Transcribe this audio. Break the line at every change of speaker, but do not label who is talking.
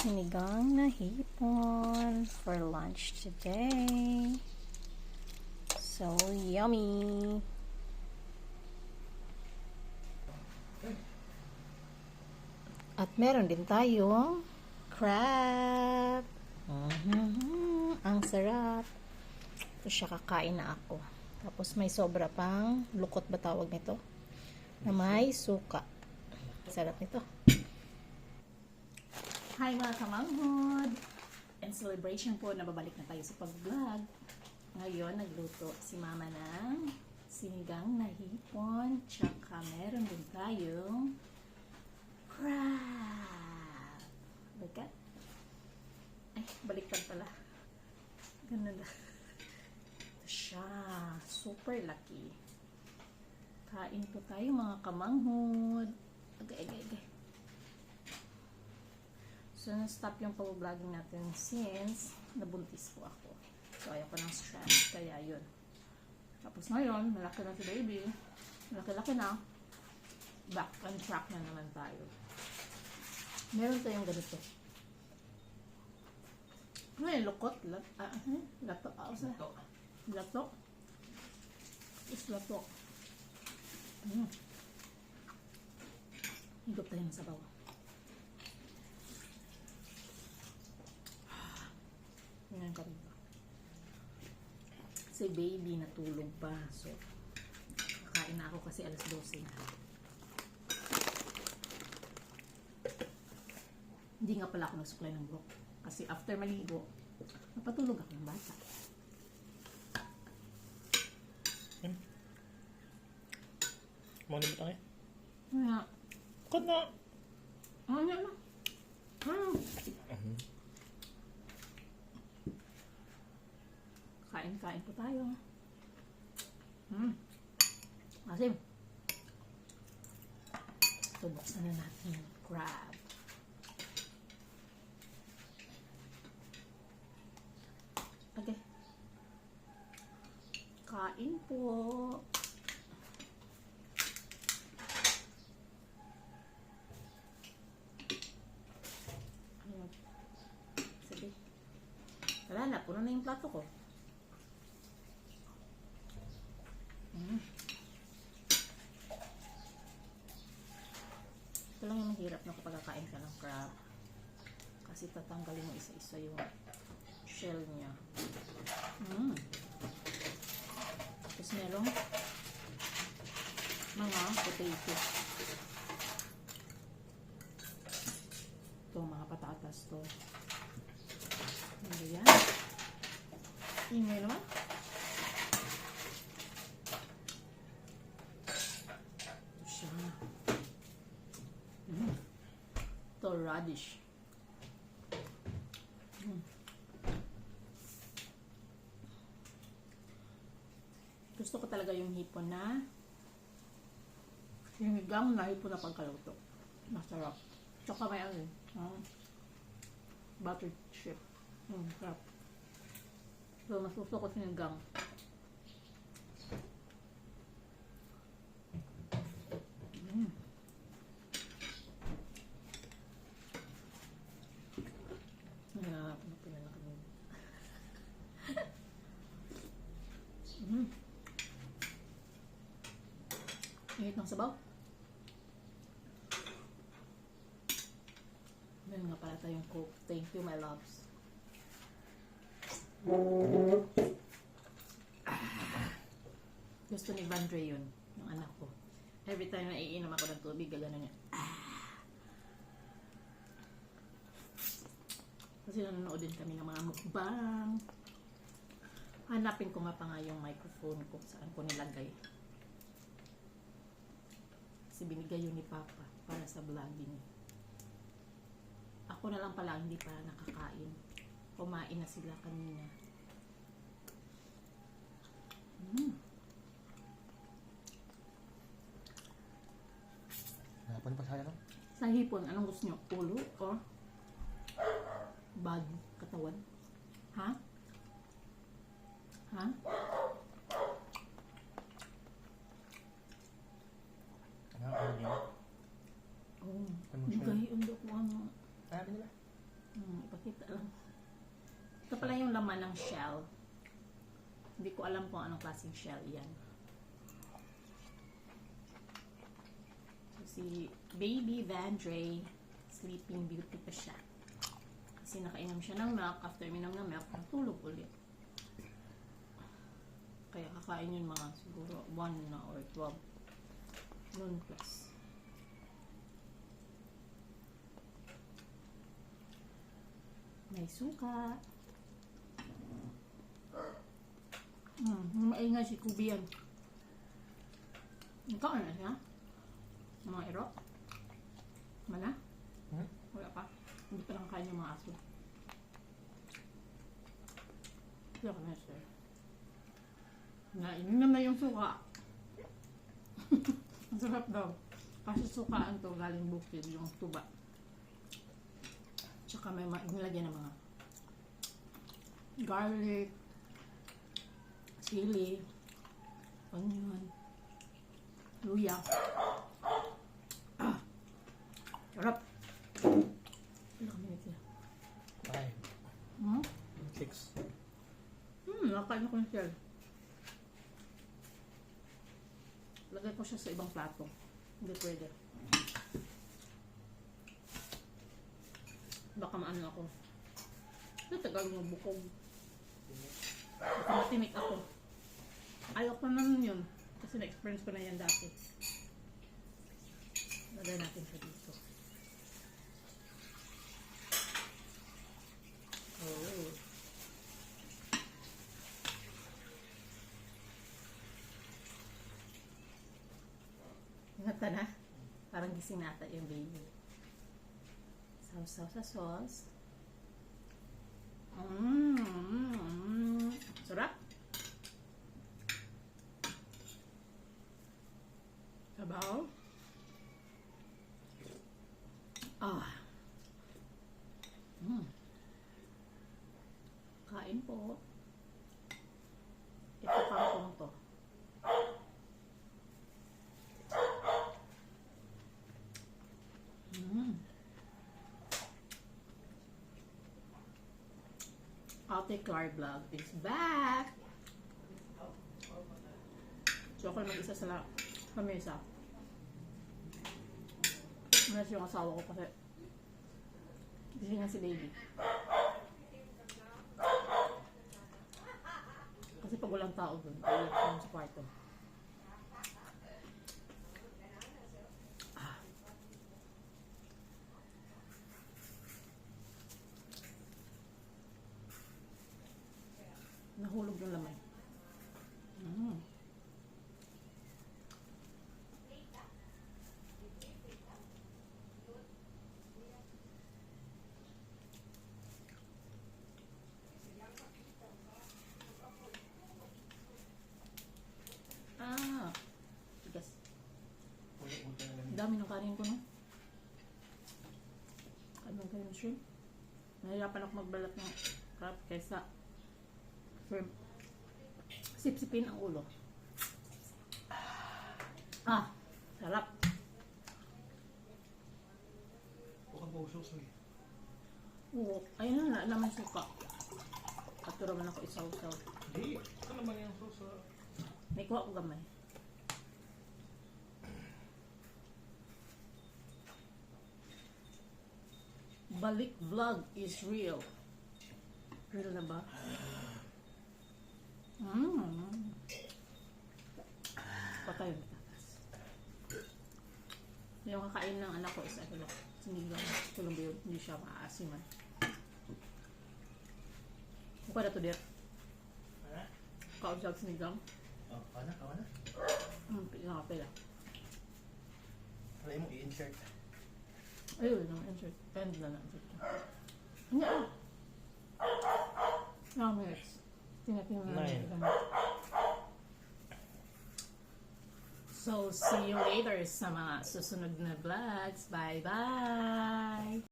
sinigang na hipon for lunch today. So yummy! At meron din tayong crab. Ang sarap. Ito siya, kakain na ako. Tapos may sobra pang lukot ba tawag nito? Na may suka. Sarap nito. Hi mga kamanghod! And celebration po, nababalik na tayo sa pag-vlog. Ngayon, nagluto si mama ng sinigang na hipon. Tsaka meron din tayong crab. Look at. Ay, baliktad pala. Ganun na. Ito siya. Super lucky. Kain po tayo mga kamanghod. Agay. So, na-stop yung pag-vlogging natin since nabuntis po ako. So, ayaw ko ng stress. Kaya yun. Tapos ngayon, malaki na si baby. Malaki-laki na. Back on track na naman tayo. Meron tayong ganito. May lukot. Lato. Lato. Is lato. Higop tayo ng sabaw. Yan ka rin ba? Si baby natulog pa. So, kakain na ako kasi alas 12 na. Hindi nga pala ako nagsuklay ng buhok. Kasi after maligo, napatulog ako ng bata.
Mau na tayo?
Kaya,
Kod na!
ano na? Kain po tayo. Asim. So, buksan na natin yung crab. Okay. Kain po. Sige. Wala na, puno na yung plato ko. Ito lang yung mahirap na kapag kakain ka ng crab. Kasi tatanggalin mo isa-isa yung shell niya. Tapos merong mga potato. Ito, mga patatas to. Ano yan? Ingay naman. Ito siya. Ito, radish. Gusto ko talaga yung hipon na sinigang na hipon na pagkaluto. Masarap. Tsaka may ano butter chip. Sarap. So, mas gusto ko sinigang. Init ng sabaw. Meron nga pala tayong Coke. Thank you, my loves. Gusto ni Vandre yun, yung anak ko. Every time na iinom ako ng tubig, gagano niya. Kasi nanonood din kami ng mga mukbang. Hanapin ko nga pa nga yung microphone ko saan ko nilagay. Kasi binigay yun ni Papa para sa vlogging. Ako na lang pala hindi pa nakakain. Kumain na sila kanina.
Hanapan pa saya no?
Sa hipon, anong gusto nyo? Ulo or bag, katawan? Ha? Ha?
Ano niya?
Oh, bigay undo ko ano.
Sabi nila.
Ito pala yung laman ng shell. Hindi ko alam kung anong klaseng shell yan. So, si Baby Vandre, Sleeping Beauty pa siya. Kasi nakainom siya ng milk. After minom ng milk, natulog ulit. Kaya kakain yun mga siguro 1 na or 12 noon plus. May suka. Maingay si Kubi yan. Ikaw na siya? Mga ero? Mana? Wala pa. Hindi pa lang kain yung mga aso. Wala ka na sir. Nainom na yung suka. Ang sarap daw. Kasi sukaan to galing bukid yung tuba. Tsaka may nilagyan ng mga garlic, sili, onion, luya. Sarap. Ilang minutes na?
6.
Nakain ko yung shell. Lagay ko siya sa ibang plato. Hindi pwede. Baka maano ako. Ito tagal ng bukog. Baka matinik ako. Ayaw ko naman yun. Kasi na-experience ko na yan dati. Lagay natin siya dito. Oh. Ingata na. Parang gising nata yung baby. Sausaw sa sauce. Sarap. Sabaw. Kain po. Ito kangkong to. Ate Clar Vlog is back! So ako mag-isa sa mesa. Manas yung asawa ko kasi gising nga si baby. Kasi pag walang tao dun, ay yung sa kwarto. Nahulog yung laman. Tigas. Dami ng kanin ko, no? Ano kayo yung shrimp? Nahirapan ako magbalat ng crab kaysa sipsipin ang ulo. Sarap.
Bukang puso eh.
Oo, ayun na, naman suka. At naman ako isaw-saw.
Hindi, ito naman yung suso.
May kuha ko gamay. Balik vlog is real. Real na ba? Patay yung tatas. Yung kakain ng anak ko is ano, sinigang. Tulong ba yun? Hindi siya maaasiman. Mukha na to, dear. Kausap sinigang.
Kawan na.
Pila nga pila.
Try mo i-insert.
Ayun, insert. End na insert. Ano? 9 minutes. Tingnan na natin. So, see you later sa mga susunod na vlogs. Bye-bye!